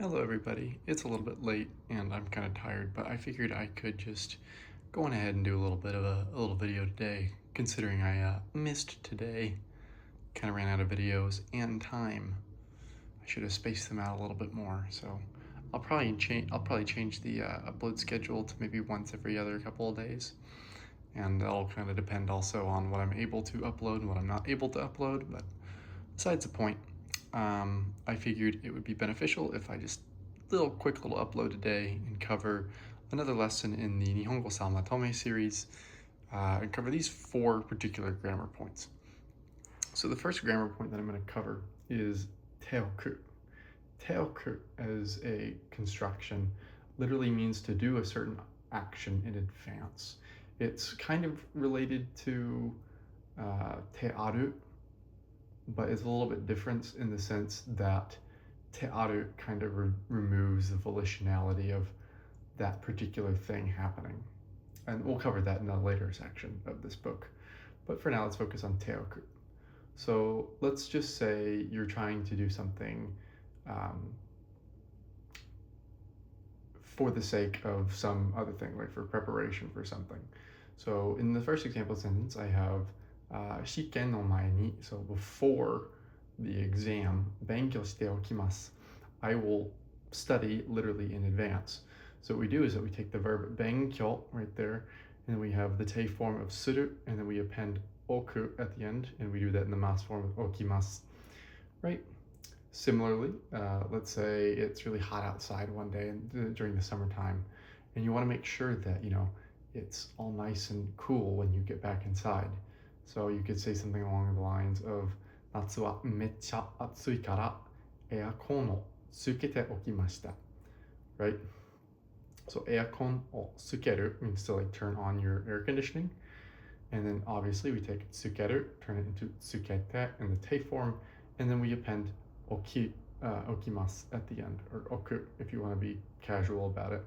Hello everybody. It's a little bit late and I'm kind of tired, but I figured I could just go on ahead and do a little bit of a little video today, considering I missed today. Kind of ran out of videos and time. I should have spaced them out a little bit more, so I'll probably change the upload schedule to maybe once every other couple of days. And that'll kind of depend also on what I'm able to upload and what I'm not able to upload, but besides the point, I figured it would be beneficial if I just quick little upload today and cover another lesson in the Nihongo Samatome series and cover these 4 particular grammar points. So the first grammar point that I'm going to cover is teoku. Teoku as a construction literally means to do a certain action in advance. It's kind of related to tearu, but it's a little bit different in the sense that tearu kind of removes the volitionality of that particular thing happening. And we'll cover that in a later section of this book. But for now, let's focus on teoku. So let's just say you're trying to do something for the sake of some other thing, like for preparation for something. So in the first example sentence, I have shiken no mae ni, so before the exam, benkyou shite okimasu. I will study literally in advance. So what we do is that we take the verb benkyou right there, and we have the te form of suru, and then we append oku at the end, and we do that in the mas form of okimasu, right? Similarly, let's say it's really hot outside one day during the summertime, and you want to make sure that, it's all nice and cool when you get back inside. So you could say something along the lines of, natsu wa meccha atsui kara earkon o sukete okimashita, right? So earkon o sukeru means to like turn on your air conditioning. And then obviously we take sukeru, turn it into sukete in the te form, and then we append okimasu at the end, or oku if you want to be casual about it.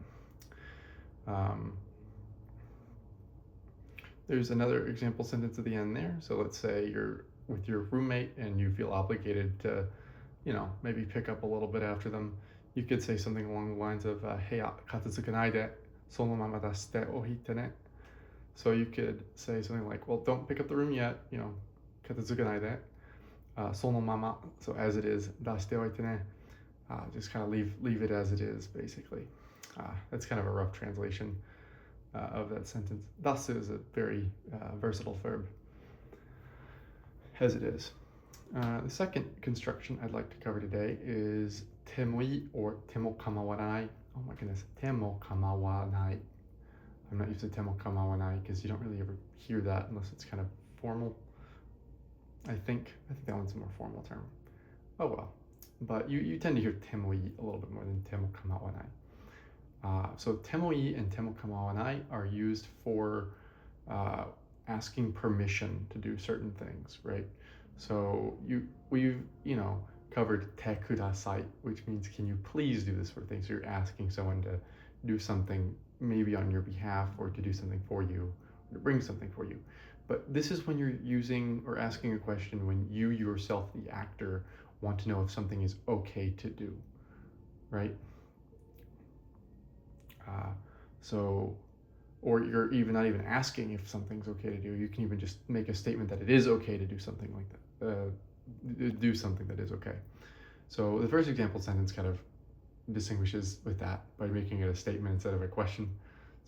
There's another example sentence at the end there. So let's say you're with your roommate and you feel obligated to, maybe pick up a little bit after them. You could say something along the lines of, heya katsuzukanai de sono mama dashite ohite ne. So you could say something like, well, don't pick up the room yet, katsuzukanai de sono mama, so as it is, dashite ohite ne. Just kind of leave it as it is, basically. That's kind of a rough translation of that sentence. Dasu is a very versatile verb, as it is. The second construction I'd like to cover today is temoi or temo kamawaranai. Oh my goodness, temo kamawaranai. I'm not used to temo kamawaranai because you don't really ever hear that unless it's kind of formal. I think that one's a more formal term. Oh well, but you tend to hear temoi a little bit more than temo kamawaranai. So temoi and temo kamawanai are used for asking permission to do certain things, right? So we've covered te kudasai, which means can you please do this sort of thing. So you're asking someone to do something maybe on your behalf, or to do something for you, or to bring something for you. But this is when you're using or asking a question when you yourself, the actor, want to know if something is okay to do, right? Or you're even not even asking if something's okay to do. You can even just make a statement that it is okay to do something like that. Do something that is okay. So the first example sentence kind of distinguishes with that by making it a statement instead of a question.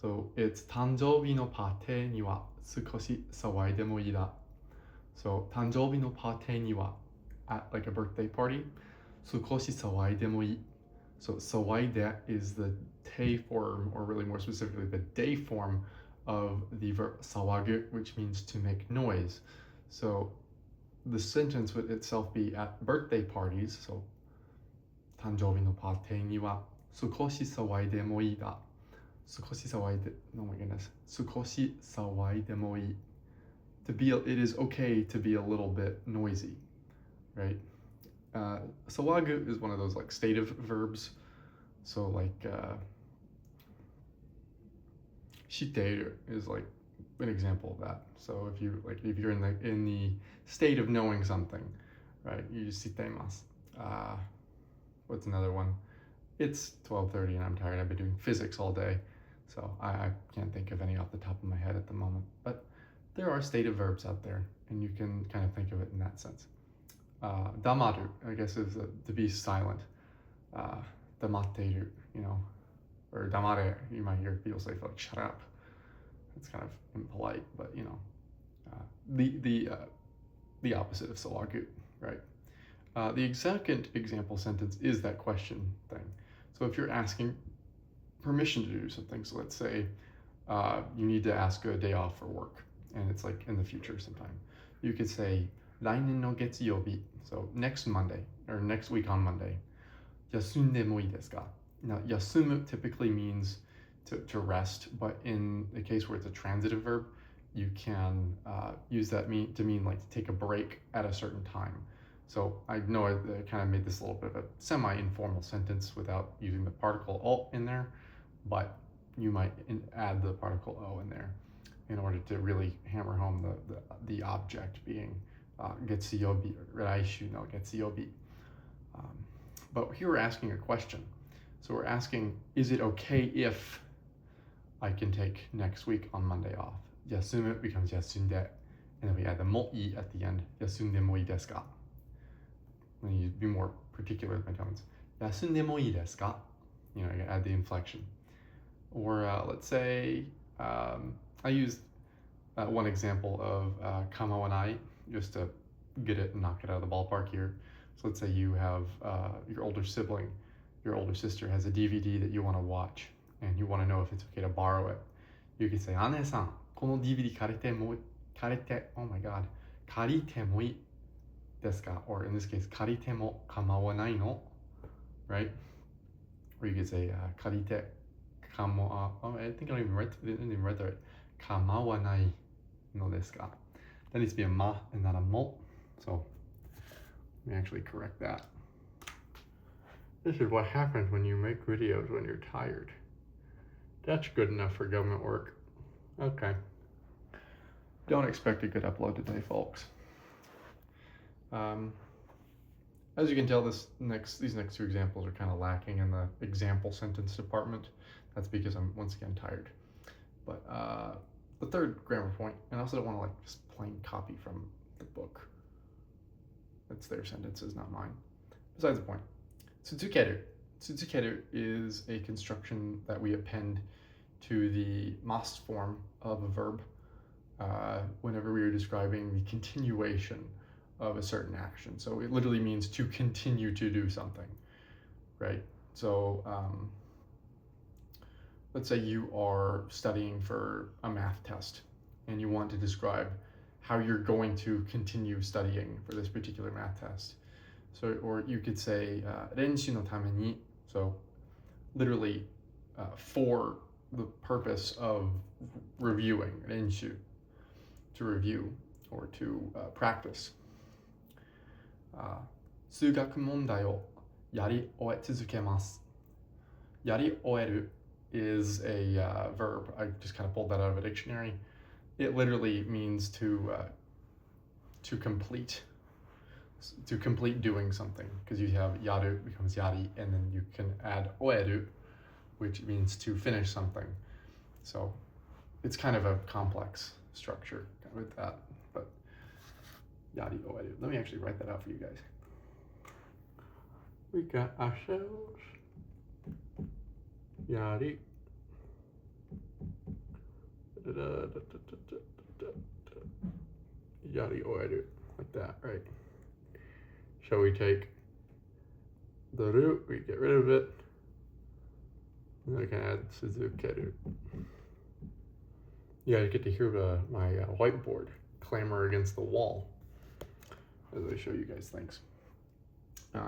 So it's tanjoubi no pate ni wa sukoshi sawaide mo ii da. So tanjoubi no pate ni wa, at like a birthday party, sukoshi sawaide mo ii. So sawaide is the te form, or really more specifically the de form of the verb sawagu, which means to make noise. So the sentence would itself be at birthday parties. So tanjoubi no pate ni wa sukoshi sawaide mo ii da. Sukoshi sawaide, oh my goodness, sukoshi sawaide mo ii. It is okay to be a little bit noisy, right? Sawagu is one of those like stative verbs. So like shiteru is like an example of that. So if you're in the state of knowing something, right? You just shitemasu. What's another one? It's 12:30 and I'm tired. I've been doing physics all day, so I can't think of any off the top of my head at the moment. But there are stative verbs out there, and you can kind of think of it in that sense. Damaru, I guess, is to be silent. Damateru, or damare, you might hear people say, like, shut up. It's kind of impolite, but the opposite of salagu, right? The second example sentence is that question thing. So if you're asking permission to do something, so let's say you need to ask a day off for work, and it's like in the future sometime. You could say, 来年の月曜日, so next Monday, or next week on Monday, 休んでもいいですか? Now, yasumu typically means to rest, but in the case where it's a transitive verb, you can use that to mean like to take a break at a certain time. So I know I kind of made this a little bit of a semi-informal sentence without using the particle o in there, but you might add the particle o in there in order to really hammer home the object being getsuyobi, or raishu no getsuyobi. But here we're asking a question. So we're asking, is it okay if I can take next week on Monday off? Yasumu becomes yasunde, and then we add the moi at the end. Yasunde moi desu ka? When you be more particular with my tones. Yasunde moi desu ka? You add the inflection. Or let's say, I used one example of kamawanai, just to get it and knock it out of the ballpark here. So let's say you have your older sibling, your older sister has a DVD that you want to watch, and you want to know if it's okay to borrow it. You could say, 姉さん、この DVD 借りてもいいですか? Or in this case, 借りても構わないの? Right? Or you could say, 借りてI think I didn't even read that right. 構わないのですか? That needs to be a ma and not a mo. So let me actually correct that. This is what happens when you make videos when you're tired. That's good enough for government work. Okay. Don't expect a good upload today, folks. As you can tell, these next two examples are kind of lacking in the example sentence department. That's because I'm once again tired. But the third grammar point, and I also don't want to just plain copy from the book. It's their sentences, not mine. Besides the point, tsutsukeru. Tsutsukeru is a construction that we append to the must form of a verb whenever we are describing the continuation of a certain action. So it literally means to continue to do something, right? So let's say you are studying for a math test and you want to describe how you're going to continue studying for this particular math test. So, or you could say, 練習のために, so literally for the purpose of reviewing, 練習, to review or to practice. 数学問題をやり終え続けます. やり終える is a verb. I just kind of pulled that out of a dictionary. It literally means to complete doing something, because you have yaru becomes yari, and then you can add oeru, which means to finish something. So it's kind of a complex structure with that, but yari oeru. Let me actually write that out for you guys. We got ourselves yari. Yari oeru, like that, right? Shall we take the root, we get rid of it, and then we can add suzukeru. You guys get to hear my whiteboard clamor against the wall as I show you guys things.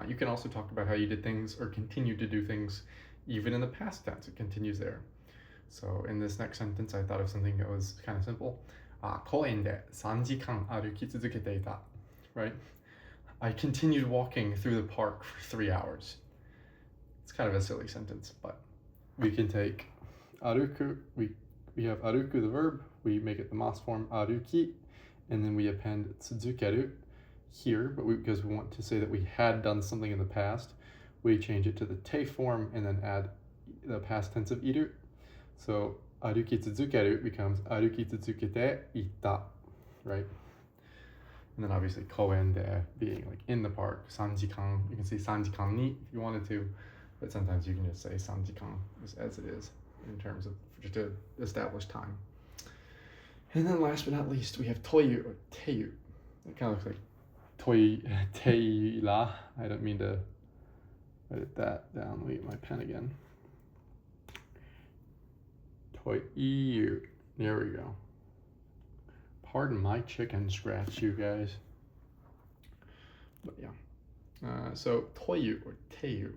You can also talk about how you did things or continue to do things even in the past tense. It continues there. So in this next sentence, I thought of something that was kind of simple. 公園で3時間歩き続けていた. Right? I continued walking through the park for 3 hours. It's kind of a silly sentence, but we can take aruku. We have aruku, the verb. We make it the mas form aruki, and then we append tsuzukeru here, but because we want to say that we had done something in the past, we change it to the te form and then add the past tense of iru. So 歩き続ける becomes 歩き続けていた, right? And then obviously koen de being like in the park, 3時間, you can say 3時間に if you wanted to, but sometimes you can just say 3時間 as it is in terms of just to establish time. And then last but not least, we have toyu or teyu. It kind of looks like teila. I don't mean to edit that down. Let me get my pen again. Toyu. There we go. Pardon my chicken scratch, you guys. But yeah. So toyu or teyu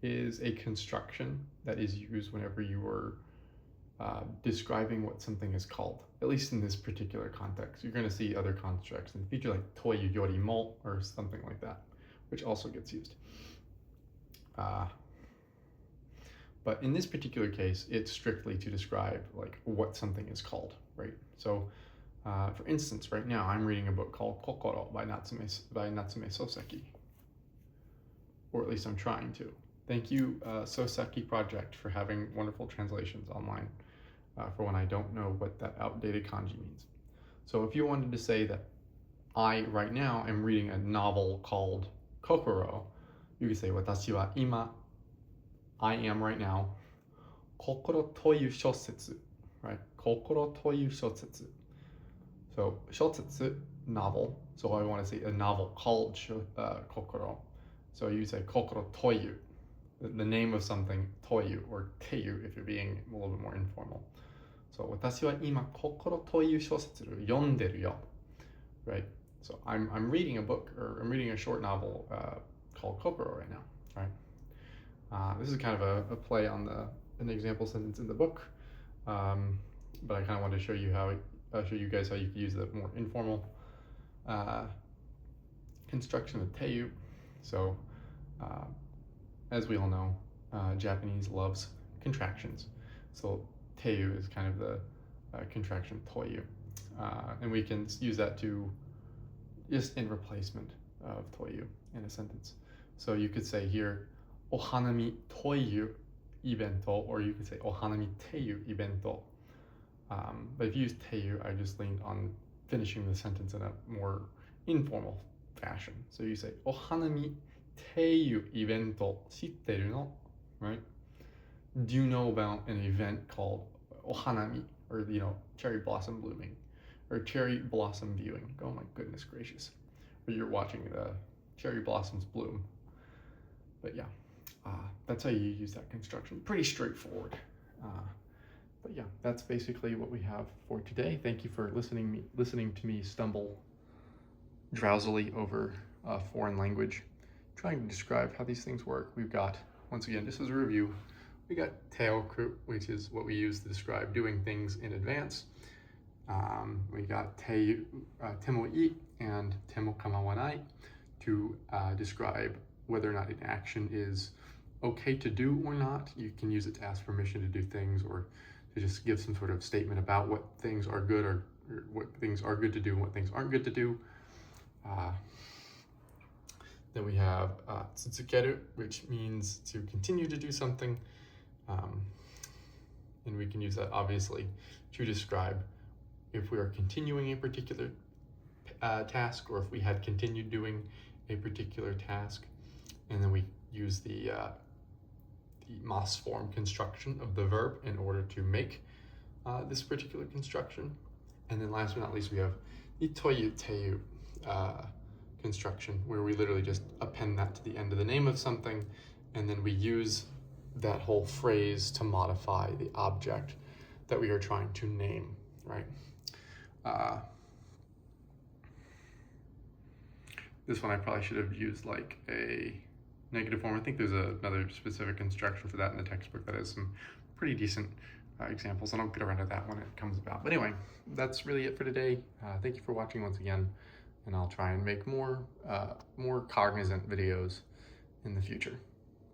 is a construction that is used whenever you are describing what something is called, at least in this particular context. You're going to see other constructs in the future like toyu yorimo or something like that, which also gets used. But in this particular case, it's strictly to describe like what something is called, right? So for instance, right now I'm reading a book called Kokoro by Natsume Soseki, or at least I'm trying to. Thank you, Soseki Project, for having wonderful translations online for when I don't know what that outdated kanji means. So if you wanted to say that I, right now, am reading a novel called Kokoro, you could say, Watashi wa ima, I am right now, kokoro toyu shosetsu, right? Kokoro toyu shosetsu. So, shosetsu, novel. So I want to say a novel called Kokoro. So you say kokoro toyu, the name of something, toyu, or teyu, if you're being a little bit more informal. So, 私は今、心という小説を読んでるよ, right? So I'm reading a book, or I'm reading a short novel called Kokoro right now, right? This is kind of a play on an example sentence in the book, but I kind of wanted to show you guys how you could use the more informal construction of teyu. So, as we all know, Japanese loves contractions. So teyu is kind of the contraction toyu. And we can use that to just in replacement of toyu in a sentence. So you could say here, ohanami toyu ibento, or you could say ohanami teyu ibento. But if you use teyu, I just leaned on finishing the sentence in a more informal fashion. So you say, ohanami teyu ibento shitteru no, right? Do you know about an event called ohanami, or cherry blossom blooming, or cherry blossom viewing? Oh my goodness gracious. Or you're watching the cherry blossoms bloom. But yeah, that's how you use that construction. Pretty straightforward. But yeah, that's basically what we have for today. Thank you for listening to me stumble drowsily over a foreign language, trying to describe how these things work. We've got, once again, just as a review, we got teoku, which is what we use to describe doing things in advance. We got temoi and temo kamawanai to describe whether or not an action is okay to do or not. You can use it to ask permission to do things, or to just give some sort of statement about what things are good, or what things are good to do and what things aren't good to do. Then we have tsutsukeru, which means to continue to do something. And we can use that obviously to describe if we are continuing a particular task, or if we had continued doing a particular task. And then we use the mas form construction of the verb in order to make this particular construction. And then last but not least, we have the toyu teyu construction, where we literally just append that to the end of the name of something, and then we use that whole phrase to modify the object that we are trying to name, right? This one I probably should have used like a negative form. I think there's another specific construction for that in the textbook that has some pretty decent examples, and I'll get around to that when it comes about. But anyway, that's really it for today. Thank you for watching once again, and I'll try and make more cognizant videos in the future.